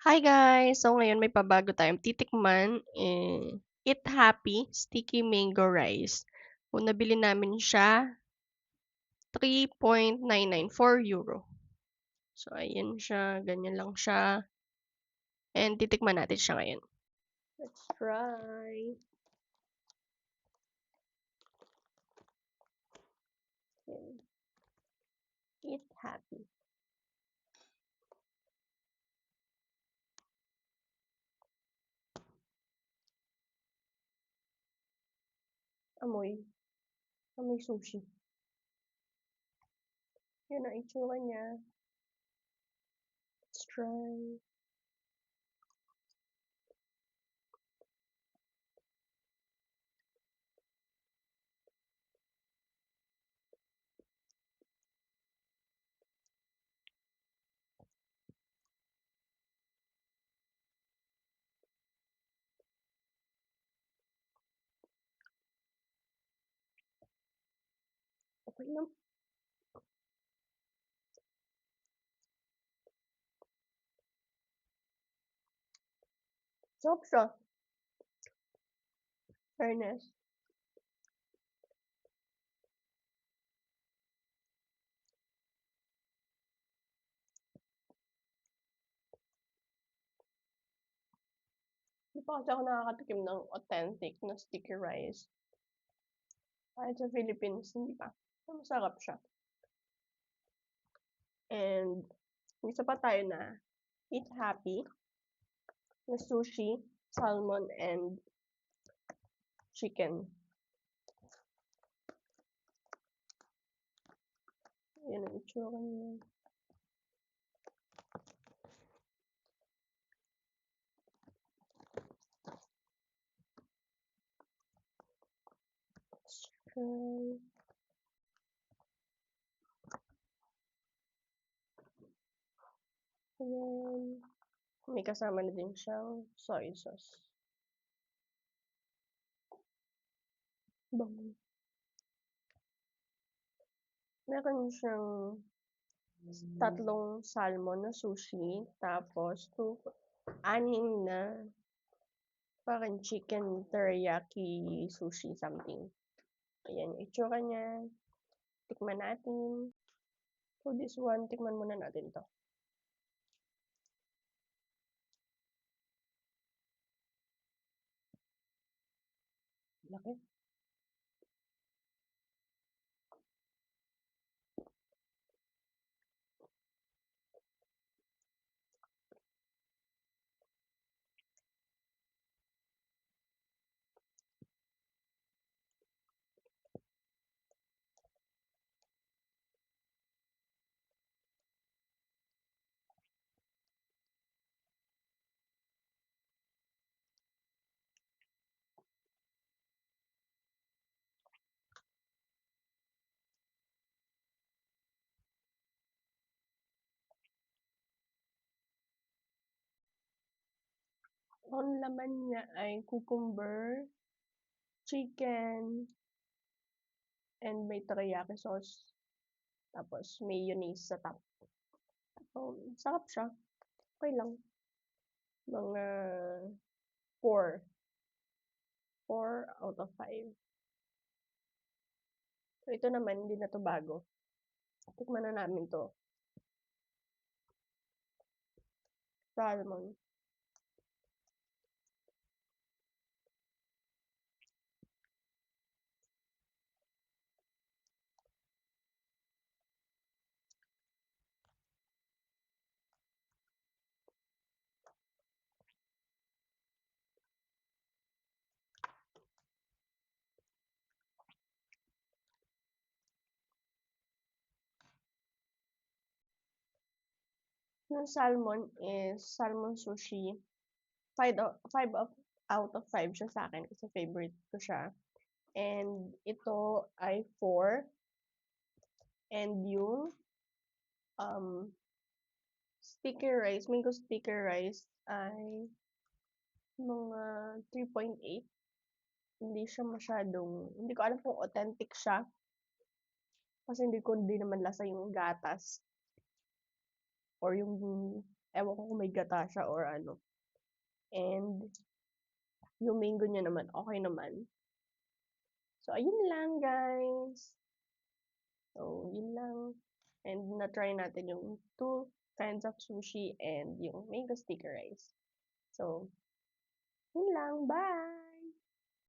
Hi guys! So ngayon may pabago tayong titikman, Eat Happy Sticky Mango Rice. Kung nabili namin siya, €3.994. So ayan siya, ganyan lang siya. And titikman natin siya ngayon. Let's try. Ayan. Eat Happy. Amoy. Amoy sushi. Yan ang itsura niya. Let's try. Okay lang. Sarap siya. Fairness. Hindi pa kasi ako nakakatikim ng authentic na sticky rice. Kahit sa Philippines, hindi pa. Masarap siya. And isa pa tayo na Eat Happy na sushi, salmon, and chicken. Yan ang itsura niya. Let's try. Ayan. May kasama na din siyang soy sauce. Bango. Meron siyang tatlong salmon na sushi, tapos anim na parang chicken teriyaki sushi something. Ayan yung itsura niya. Tikman natin. So this one, tikman muna natin to. Laki. Ang laman niya ay cucumber, chicken, and may teriyaki sauce. Tapos mayonnaise sa top. Sarap siya. Okay lang. Mga 4. 4 out of 5. So ito naman, hindi na to bago. Tikman na namin to. Salmon. Yung salmon is salmon sushi. 5 out of 5 siya sa akin kasi favorite ko siya. And ito ay 4. And yung sticky rice, mango sticky rice ay mga 3.8. Hindi siya masyadong, hindi ko alam kung authentic siya. Kasi hindi ko din naman lasa yung gatas or yung Ewan ko kung may gata siya or ano. And yung mango niya naman, okay naman. So, ayun lang guys. So, yun lang. And na-try natin yung two kinds of sushi and yung mango sticky rice. So, yun lang. Bye!